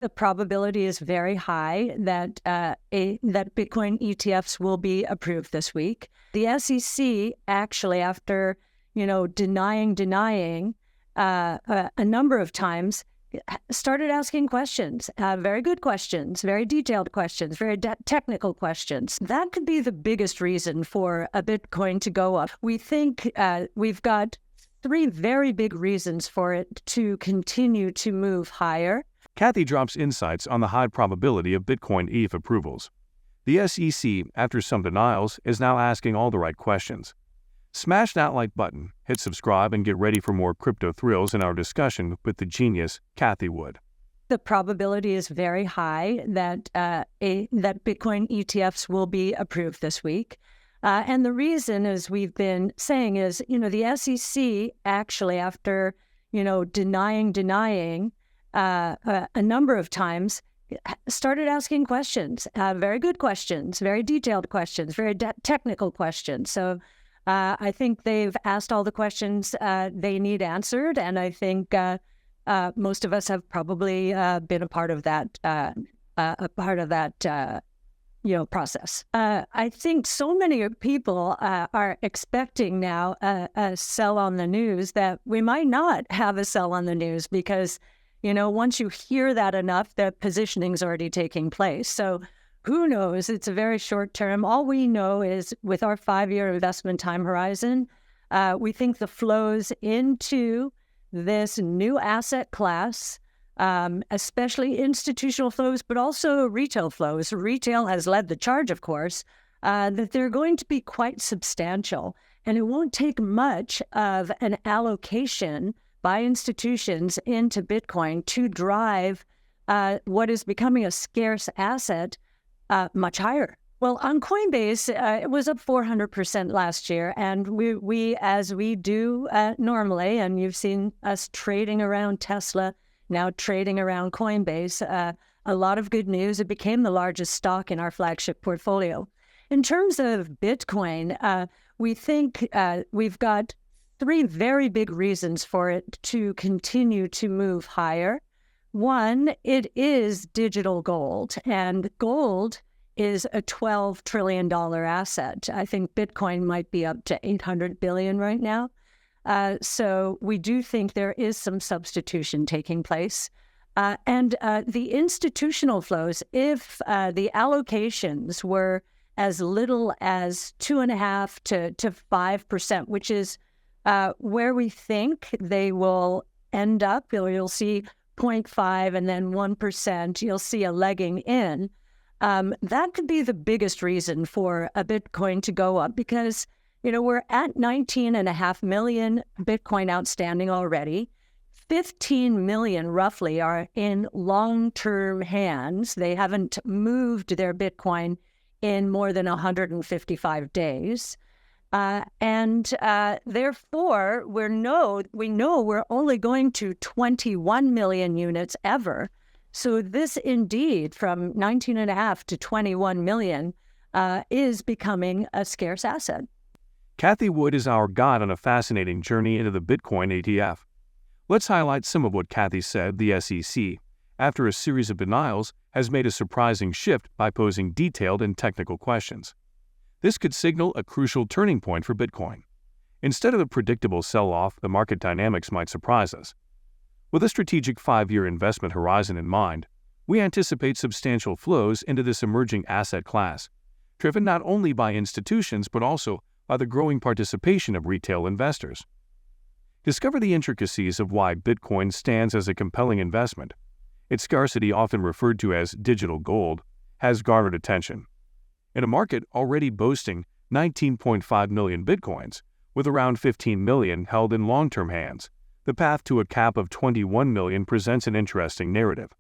The probability is very high that that Bitcoin ETFs will be approved this week. The SEC actually, after denying a number of times, started asking questions, very good questions, very detailed questions, very technical questions. That could be the biggest reason for a Bitcoin to go up. We think we've got three very big reasons for it to continue to move higher. Cathie drops insights on the high probability of Bitcoin ETF approvals. The SEC, after some denials, is now asking all the right questions. Smash that like button, hit subscribe, and get ready for more crypto thrills in our discussion with the genius Cathie Wood. The probability is very high that that Bitcoin ETFs will be approved this week. And the reason, as we've been saying, is, the SEC actually, after, denying a number of times, started asking questions, very good questions, very detailed questions, very technical questions. So I think they've asked all the questions they need answered, and I think most of us have probably been a part of that process. I think so many people are expecting now a sell on the news that we might not have a sell on the news because, once you hear that enough, the positioning's already taking place. So who knows? It's a very short term. All we know is with our 5-year investment time horizon, we think the flows into this new asset class, especially institutional flows, but also retail flows. Retail has led the charge, of course, that they're going to be quite substantial. And it won't take much of an allocation by institutions into Bitcoin to drive what is becoming a scarce asset much higher. Well, on Coinbase, it was up 400% last year, and we as we do normally, and you've seen us trading around Tesla, now trading around Coinbase, a lot of good news. It became the largest stock in our flagship portfolio. In terms of Bitcoin, we think we've got three very big reasons for it to continue to move higher. One, it is digital gold, and gold is a $12 trillion asset. I think Bitcoin might be up to 800 billion right now. So we do think there is some substitution taking place. And the institutional flows, if the allocations were as little as 2.5% to 5%, which is where we think they will end up, you'll see 0.5 and then 1%, you'll see a legging in. That could be the biggest reason for a Bitcoin to go up because, we're at 19.5 million Bitcoin outstanding already. 15 million roughly are in long-term hands. They haven't moved their Bitcoin in more than 155 days. And therefore, we know we're only going to 21 million units ever. So this indeed, from 19.5 to 21 million, is becoming a scarce asset. Cathie Wood is our guide on a fascinating journey into the Bitcoin ETF. Let's highlight some of what Cathie said. The SEC, after a series of denials, has made a surprising shift by posing detailed and technical questions. This could signal a crucial turning point for Bitcoin. Instead of a predictable sell-off, the market dynamics might surprise us. With a strategic 5-year investment horizon in mind, we anticipate substantial flows into this emerging asset class, driven not only by institutions but also by the growing participation of retail investors. Discover the intricacies of why Bitcoin stands as a compelling investment. Its scarcity, often referred to as digital gold, has garnered attention. In a market already boasting 19.5 million Bitcoins, with around 15 million held in long-term hands, the path to a cap of 21 million presents an interesting narrative.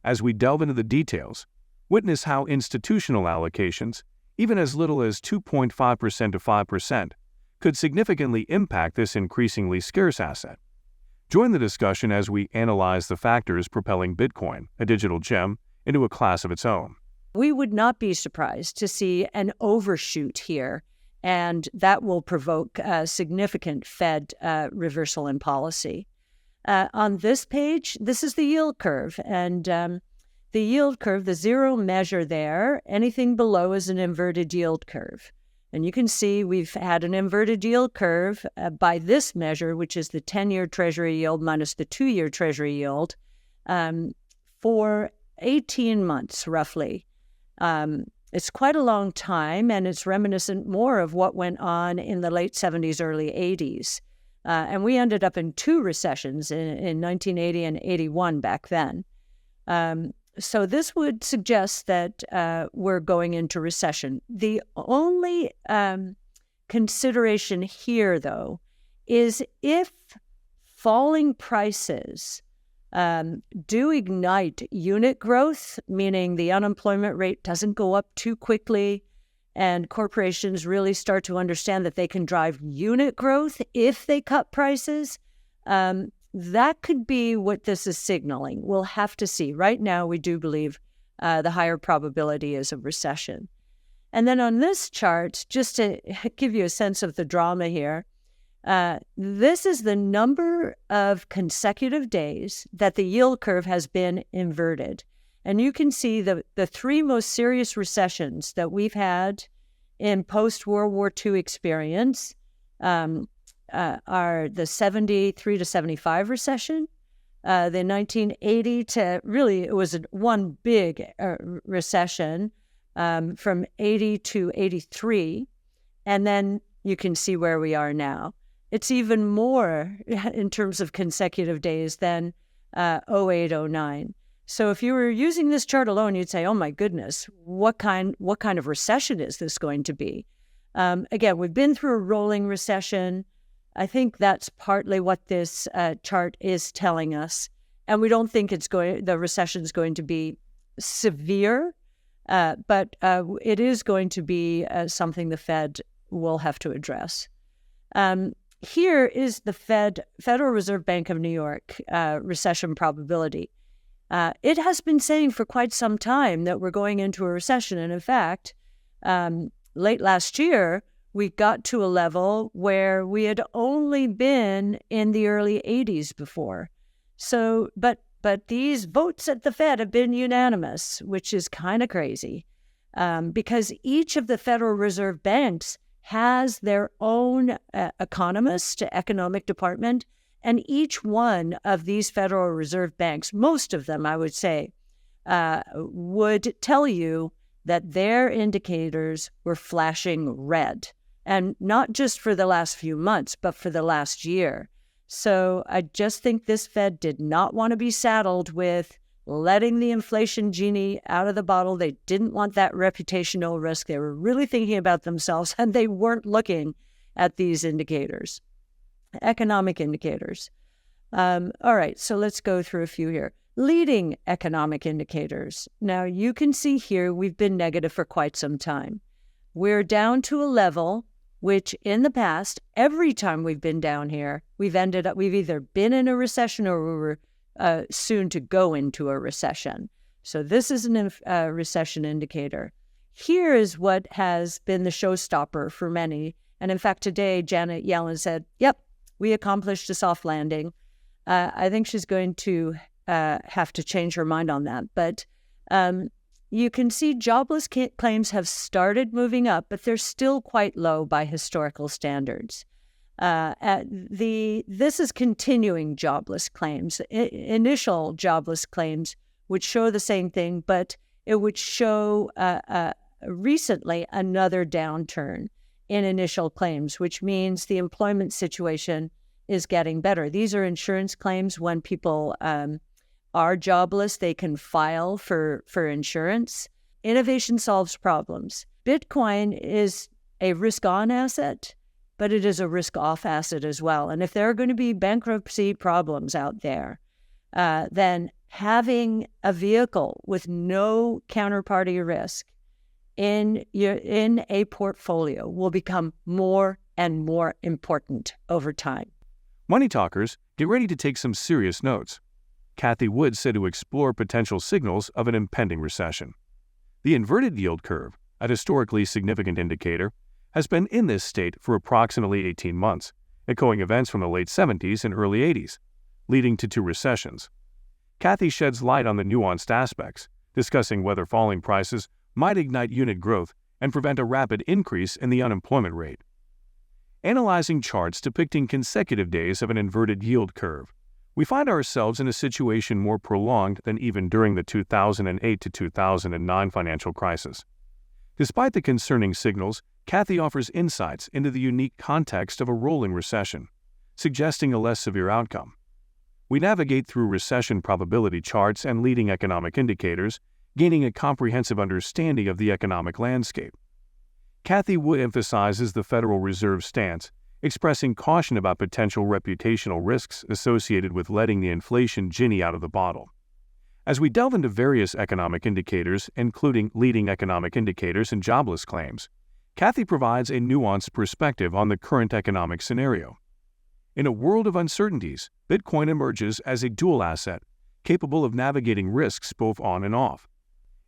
As we delve into the details, witness how institutional allocations, even as little as 2.5% to 5%, could significantly impact this increasingly scarce asset. Join the discussion as we analyze the factors propelling Bitcoin, a digital gem, into a class of its own. We would not be surprised to see an overshoot here, and that will provoke a significant Fed reversal in policy. On this page, this is the yield curve, and the yield curve, the zero measure there, anything below is an inverted yield curve. And you can see we've had an inverted yield curve by this measure, which is the 10-year Treasury yield minus the 2-year Treasury yield, for 18 months, roughly. It's quite a long time, and it's reminiscent more of what went on in the late 70s, early 80s. And we ended up in 2 recessions in 1980 and 81 back then. So this would suggest that we're going into recession. The only consideration here, though, is if falling prices do ignite unit growth, meaning the unemployment rate doesn't go up too quickly, and corporations really start to understand that they can drive unit growth if they cut prices, that could be what this is signaling. We'll have to see. Right now, we do believe the higher probability is of recession. And then on this chart, just to give you a sense of the drama here, this is the number of consecutive days that the yield curve has been inverted. And you can see the 3 most serious recessions that we've had in post-World War II experience are the 73 to 75 recession, the 1980 to, really, it was one big recession from 80 to 83. And then you can see where we are now. It's even more in terms of consecutive days than 08, 09. So if you were using this chart alone, you'd say, oh my goodness, what kind of recession is this going to be? Again, we've been through a rolling recession. I think that's partly what this chart is telling us. And we don't think the recession is going to be severe, but it is going to be something the Fed will have to address. Here is the Federal Reserve Bank of New York recession probability. It has been saying for quite some time that we're going into a recession. And in fact, late last year, we got to a level where we had only been in the early 80s before. So, but these votes at the Fed have been unanimous, which is kind of crazy, because each of the Federal Reserve banks has their own economist, economic department, and each one of these Federal Reserve banks, most of them, I would say, would tell you that their indicators were flashing red. And not just for the last few months, but for the last year. So I just think this Fed did not want to be saddled with letting the inflation genie out of the bottle. They didn't want that reputational risk. They were really thinking about themselves, and they weren't looking at these indicators, economic indicators. All right, so let's go through a few here. Leading economic indicators. Now, you can see here we've been negative for quite some time. We're down to a level which in the past, every time we've been down here, we've either been in a recession or we were soon to go into a recession. So this is a recession indicator. Here is what has been the showstopper for many. And in fact, today, Janet Yellen said, yep, we accomplished a soft landing. I think she's going to have to change her mind on that. But you can see jobless claims have started moving up, but they're still quite low by historical standards. This is continuing jobless claims. Initial jobless claims would show the same thing, but it would show recently another downturn in initial claims, which means the employment situation is getting better. These are insurance claims. When people are jobless, they can file for insurance. Innovation solves problems. Bitcoin is a risk-on asset, but it is a risk-off asset as well. And if there are going to be bankruptcy problems out there, then having a vehicle with no counterparty risk in a portfolio will become more and more important over time. Money talkers, get ready to take some serious notes. Cathie Wood said to explore potential signals of an impending recession. The inverted yield curve, a historically significant indicator, has been in this state for approximately 18 months, echoing events from the late 70s and early 80s, leading to 2 recessions. Cathie sheds light on the nuanced aspects, discussing whether falling prices might ignite unit growth and prevent a rapid increase in the unemployment rate. Analyzing charts depicting consecutive days of an inverted yield curve, we find ourselves in a situation more prolonged than even during the 2008 to 2009 financial crisis. Despite the concerning signals, Cathie offers insights into the unique context of a rolling recession, suggesting a less severe outcome. We navigate through recession probability charts and leading economic indicators, gaining a comprehensive understanding of the economic landscape. Cathie Wood emphasizes the Federal Reserve's stance, expressing caution about potential reputational risks associated with letting the inflation genie out of the bottle. As we delve into various economic indicators, including leading economic indicators and jobless claims, Cathie provides a nuanced perspective on the current economic scenario. In a world of uncertainties, Bitcoin emerges as a dual asset, capable of navigating risks both on and off.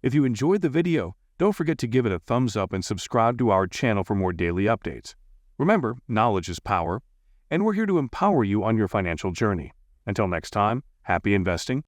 If you enjoyed the video, don't forget to give it a thumbs up and subscribe to our channel for more daily updates. Remember, knowledge is power, and we're here to empower you on your financial journey. Until next time, happy investing.